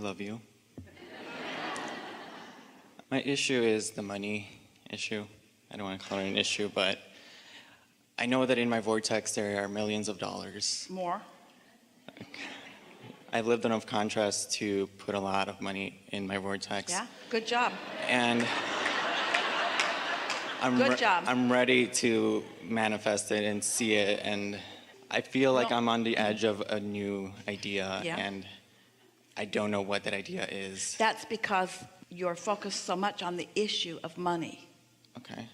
love you. My issue is the money issue. I don't want to call it an issue, but I know that in my vortex there are millions of dollars. More? I've lived enough contrast to put a lot of money in my vortex. Yeah, good job. And Good job. I'm ready to manifest it and see it, and I feel like I'm on the edge of a new idea, and I don't know what that idea is. That's because you're focused so much on the issue of money. Okay.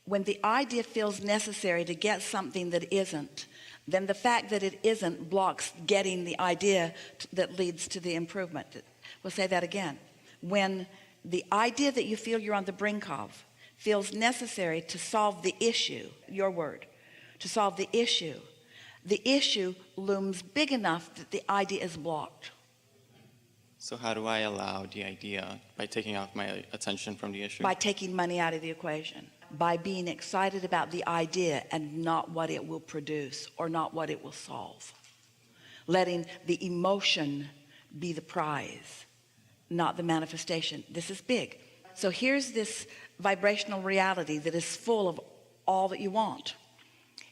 When the idea feels necessary to get something that isn't, then the fact that it isn't blocks getting the idea that leads to the improvement. We'll say that again. When the idea that you feel you're on the brink of feels necessary to solve the issue, your word, to solve the issue looms big enough that the idea is blocked. So how do I allow the idea? By taking off my attention from the issue? By taking money out of the equation. By being excited about the idea and not what it will produce or not what it will solve. Letting the emotion be the prize, not the manifestation. This is big. So here's this vibrational reality that is full of all that you want.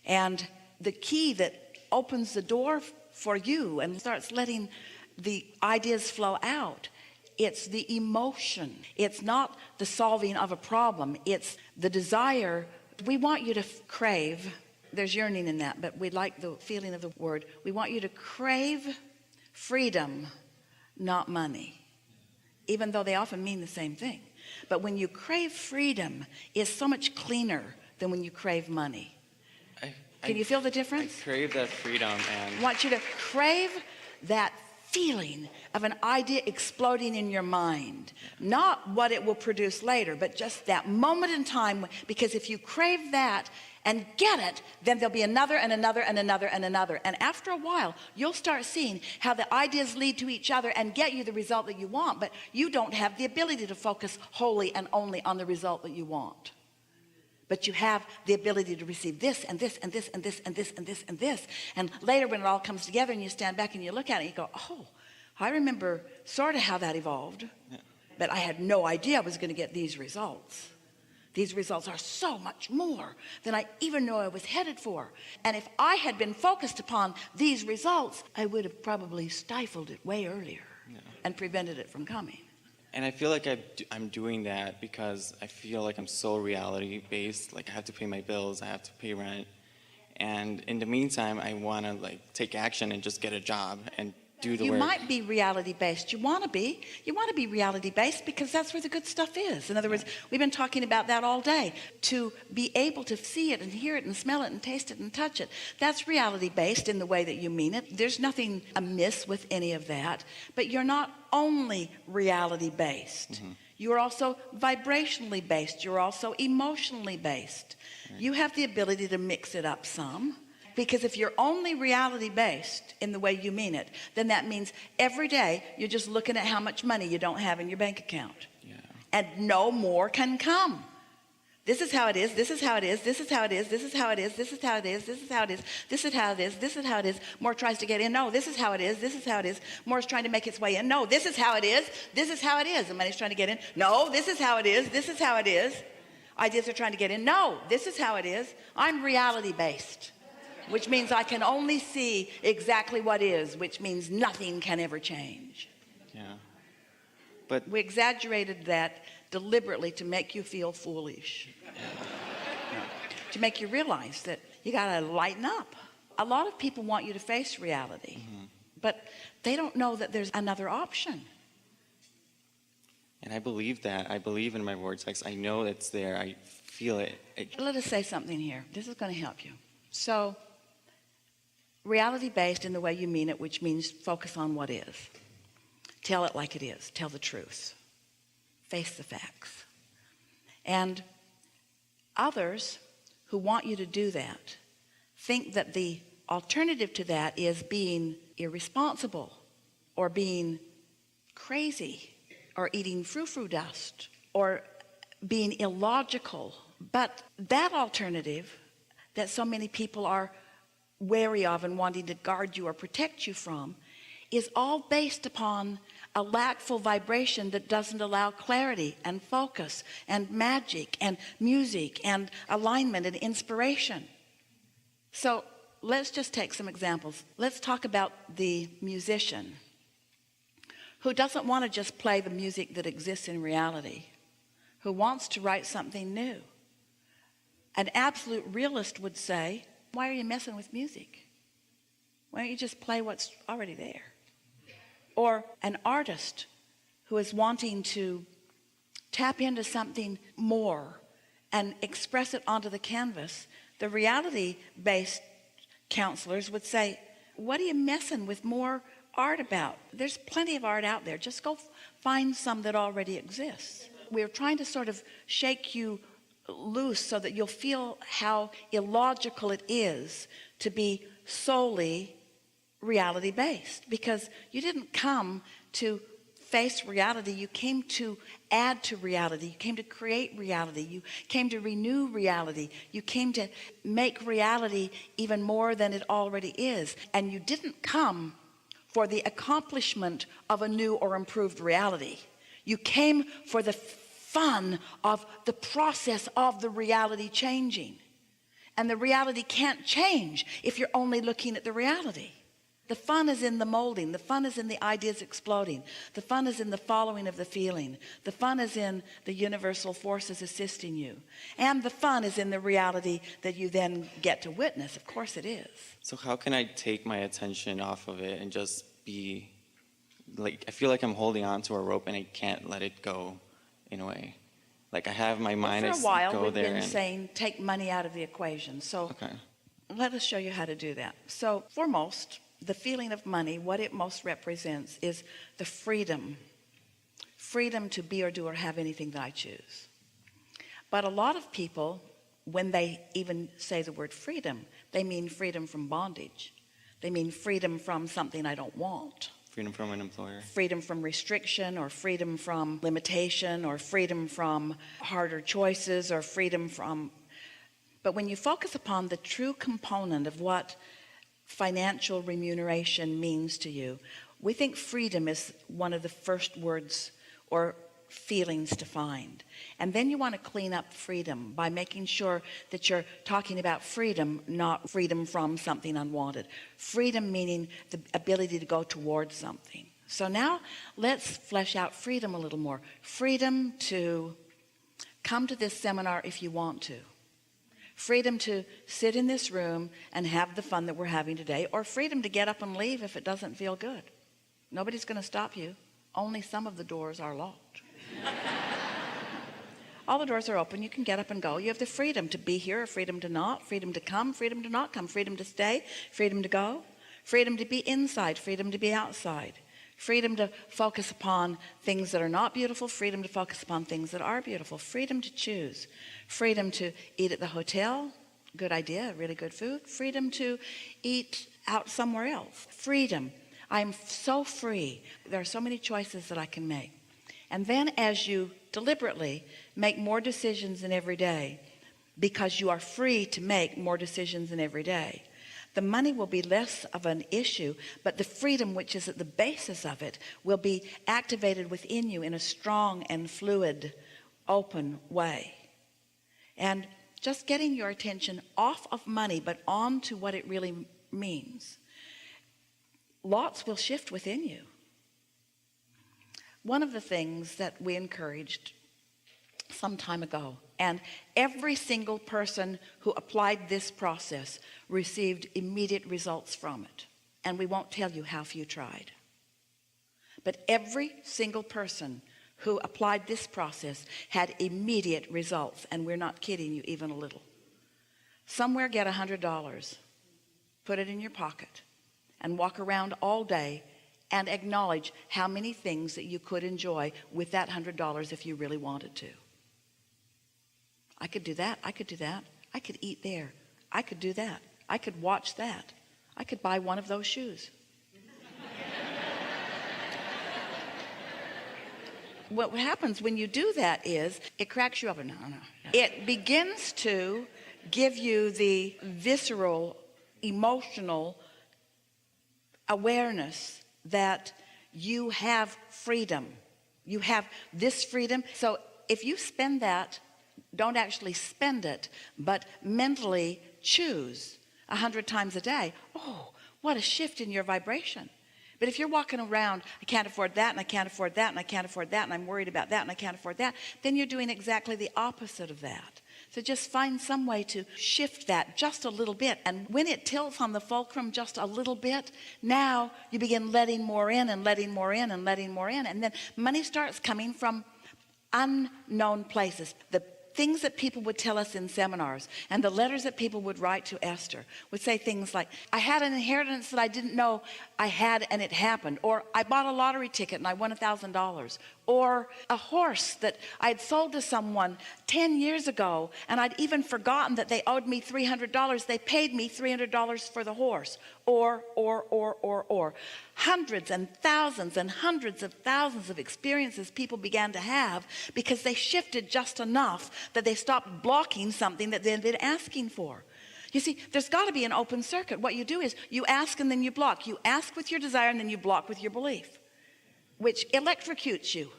And the key that opens the door for you and starts letting the ideas flow out, it's the emotion. It's not the solving of a problem. It's the desire. We want you to crave. There's yearning in that, but we like the feeling of the word. We want you to crave freedom, not money, even though they often mean the same thing. But when you crave freedom, it's so much cleaner than when you crave money. Can you feel the difference? I crave that freedom, and I want you to crave that feeling of an idea exploding in your mind, not what it will produce later, but just that moment in time. Because if you crave that and get it, then there'll be another and another and another and another, and after a while you'll start seeing how the ideas lead to each other and get you the result that you want, but you don't have the ability to focus wholly and only on the result that you want. But you have the ability to receive this and this and this and this and this and this and this. And later when it all comes together and you stand back and you look at it, you go, oh, I remember sort of how that evolved. Yeah. But I had no idea I was going to get these results. These results are so much more than I even know I was headed for. And if I had been focused upon these results, I would have probably stifled it way earlier and prevented it from coming. And I feel like I'm doing that because I feel like I'm so reality-based. Like I have to pay my bills, I have to pay rent. And in the meantime, I want to like take action and just get a job and do the work. You might be reality-based. You want to be. You want to be reality-based because that's where the good stuff is. In other words, we've been talking about that all day. To be able to see it and hear it and smell it and taste it and touch it, that's reality-based in the way that you mean it. There's nothing amiss with any of that. But you're not only reality-based. Mm-hmm. You're also vibrationally based. You're also emotionally based. Right. You have the ability to mix it up some. Because if you're only reality-based in the way you mean it, then that means every day you're just looking at how much money you don't have in your bank account. Yeah. And no more can come. This is how it is, this is how it is, this is how it is, this is how it is, this is how it is, this is how it is, this is how it is, this is how it is. More tries to get in. No, this is how it is, this is how it is. More is trying to make its way in. No, this is how it is, this is how it is. And money's trying to get in. No, this is how it is, this is how it is. Ideas are trying to get in. No, this is how it is. I'm reality-based. Which means I can only see exactly what is, which means nothing can ever change. Yeah. But we exaggerated that deliberately to make you feel foolish. To make you realize that you got to lighten up. A lot of people want you to face reality, but they don't know that there's another option. And I believe that. I believe in my vortex. I know it's there. I feel it. Let us say something here. This is going to help you. So, reality-based in the way you mean it, which means focus on what is. Tell it like it is. Tell the truth. Face the facts. And others who want you to do that think that the alternative to that is being irresponsible or being crazy or eating frou-frou dust or being illogical. But that alternative that so many people are wary of and wanting to guard you or protect you from is all based upon a lackful vibration that doesn't allow clarity and focus and magic and music and alignment and inspiration. So let's just take some examples. Let's talk about the musician who doesn't want to just play the music that exists in reality, who wants to write something new. An absolute realist would say, why are you messing with music? Why don't you just play what's already there? Or an artist who is wanting to tap into something more and express it onto the canvas, the reality-based counselors would say, what are you messing with more art about? There's plenty of art out there. Just go find some that already exists. We're trying to sort of shake you loose so that you'll feel how illogical it is to be solely reality-based, because you didn't come to face reality. You came to add to reality. You came to create reality. You came to renew reality. You came to make reality even more than it already is. And you didn't come for the accomplishment of a new or improved reality. You came for the fun of the process of the reality changing. And the reality can't change if you're only looking at the reality. The fun is in the molding. The fun is in the ideas exploding. The fun is in the following of the feeling. The fun is in the universal forces assisting you. And the fun is in the reality that you then get to witness. Of course it is. So how can I take my attention off of it and just be, like, I feel like I'm holding on to a rope and I can't let it go in a way. Like I have my mind, For a while, go we've there been and saying take money out of the equation. So okay. let us show you how to do that. So foremost, the feeling of money, what it most represents is the freedom to be or do or have anything that I choose. But a lot of people, when they even say the word freedom, they mean freedom from bondage. They mean freedom from something I don't want. Freedom from an employer. Freedom from restriction, or freedom from limitation, or freedom from harder choices, or freedom from... But when you focus upon the true component of what financial remuneration means to you, we think freedom is one of the first words or feelings to find. And then you want to clean up freedom by making sure that you're talking about freedom, not freedom from something unwanted. Freedom meaning the ability to go towards something. So now let's flesh out freedom a little more. Freedom to come to this seminar if you want to. Freedom to sit in this room and have the fun that we're having today, or freedom to get up and leave if it doesn't feel good. Nobody's going to stop you. Only some of the doors are locked. All the doors are open. You can get up and go. You have the freedom to be here, or freedom to not, freedom to come, freedom to not come, freedom to stay, freedom to go, freedom to be inside, freedom to be outside, freedom to focus upon things that are not beautiful, freedom to focus upon things that are beautiful, freedom to choose, freedom to eat at the hotel, good idea, really good food, freedom to eat out somewhere else, freedom. I'm so free. There are so many choices that I can make. And then as you deliberately make more decisions in every day, because you are free to make more decisions in every day, the money will be less of an issue, but the freedom which is at the basis of it will be activated within you in a strong and fluid, open way. And just getting your attention off of money, but on to what it really means. Lots will shift within you. One of the things that we encouraged some time ago, and every single person who applied this process received immediate results from it. And we won't tell you how few tried. But every single person who applied this process had immediate results, and we're not kidding you even a little. Somewhere get $100, put it in your pocket, and walk around all day and acknowledge how many things that you could enjoy with that $100 if you really wanted to. I could do that. I could do that. I could eat there. I could do that. I could watch that. I could buy one of those shoes. What happens when you do that is it cracks you up. No. It begins to give you the visceral, emotional awareness that you have freedom. You have this freedom. So if you spend that, don't actually spend it, but mentally choose 100 times a day. Oh, what a shift in your vibration. But if you're walking around, I can't afford that, and I can't afford that, and I can't afford that, and I'm worried about that, and I can't afford that, then you're doing exactly the opposite of that. So just find some way to shift that just a little bit. And when it tilts on the fulcrum just a little bit, now you begin letting more in and letting more in and letting more in. And then money starts coming from unknown places. The things that people would tell us in seminars and the letters that people would write to Esther would say things like, I had an inheritance that I didn't know I had and it happened. Or I bought a lottery ticket and I won $1,000. Or a horse that I had sold to someone 10 years ago and I'd even forgotten that they owed me $300. They paid me $300 for the horse. Or. Hundreds and hundreds of thousands of experiences people began to have because they shifted just enough that they stopped blocking something that they'd been asking for. You see, there's got to be an open circuit. What you do is you ask and then you block. You ask with your desire and then you block with your belief, which electrocutes you.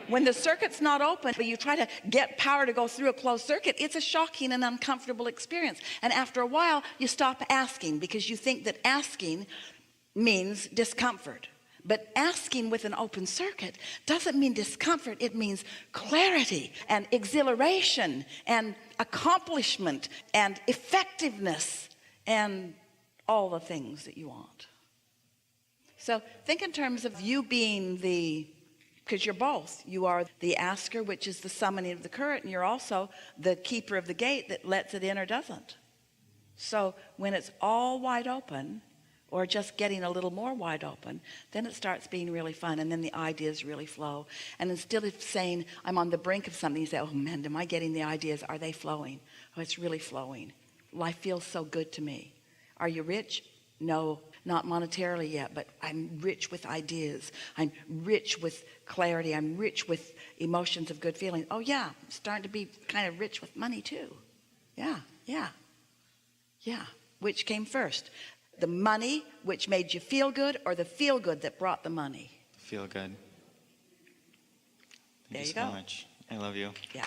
When the circuit's not open, but you try to get power to go through a closed circuit, it's a shocking and uncomfortable experience. And after a while, you stop asking because you think that asking means discomfort. But asking with an open circuit doesn't mean discomfort. It means clarity and exhilaration and accomplishment and effectiveness and all the things that you want. So think in terms of you being because you're both. You are the asker, which is the summoning of the current, and you're also the keeper of the gate that lets it in or doesn't. So when it's all wide open, or just getting a little more wide open, then it starts being really fun, and then the ideas really flow. And instead of saying, I'm on the brink of something, you say, oh man, am I getting the ideas? Are they flowing? Oh, it's really flowing. Life feels so good to me. Are you rich? No, not monetarily yet, but I'm rich with ideas. I'm rich with clarity. I'm rich with emotions of good feeling. Oh yeah, I'm starting to be kind of rich with money too. Yeah. Which came first? The money which made you feel good, or the feel good that brought the money? Feel good. There Thank you you go. so much. I love you. Yeah.